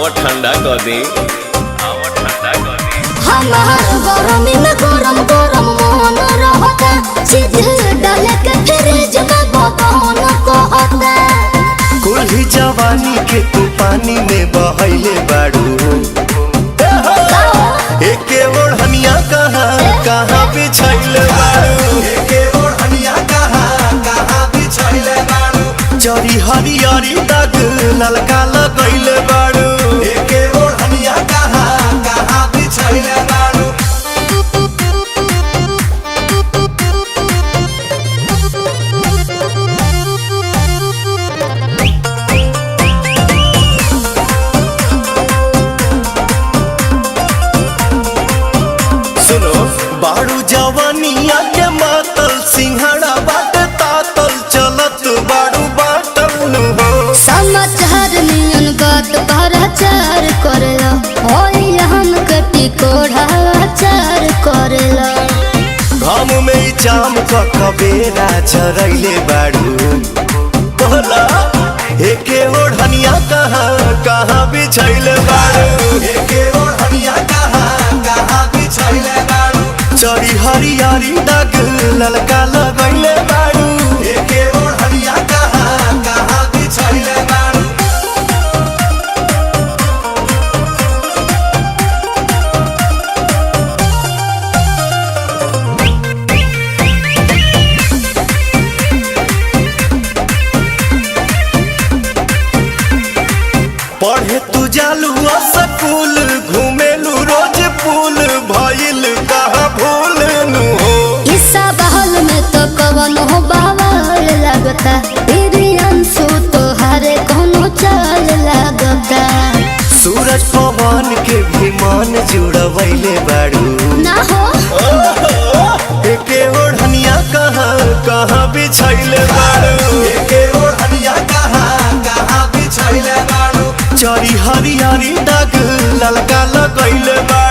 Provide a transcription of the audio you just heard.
आवा ठंडा कर दे, आवा ठंडा कर दे। हमार गरमी में गरम गरम मोहन रहता, सीधे डाल के फ्रिज में बबन कहता। कुल्ही जवानी के तू पानी में बहैले बाड़ू, एके ओढ़निया कहाँ बिछैले बाड़ू, एके ओढ़निया कहाँ बिछैले बाड़ू। जरी हरियरी दाग ललका लगैले बाड़ू, एके ओढ़निया कहाँ बिछैले बाड़ू। बाड़ू जवानिया के मातल सिंहड़ा बाट तातल चलत बाड़ू बाटल हो। समाचार नियन बात प्रचार करेला, होई हम कटी कोढ़ाचार करेला। घाम में जाम का कबेरा चरैले बाड़ू, बोला एके ओढ़निया कहाँ बिछैले बाड़ू, एके ओढ़निया कहाँ बिछैले बाड़ू। चरी हरियारी दाग ललका लगैले बाड़ू, एके ओढ़निया कहाँ बिछैले बाड़ू। पढ़े तू जालू स्कूल, घूमेलू रोज पुल, भइल कहाँ भूल नु हो। ईसा बहल में तो कवन हो बावल लगता, अंशु तो हरे कोनो चाल लगता। सूरज पवन के भी मन जुड़वैले बाड़ू, ना हो एके ओढ़निया कहाँ बिछैले बाड़ू, एके ओढ़निया कहाँ बिछैले बाड़ू। चरी हरियारी दाग ललका लगैले बाड़ू।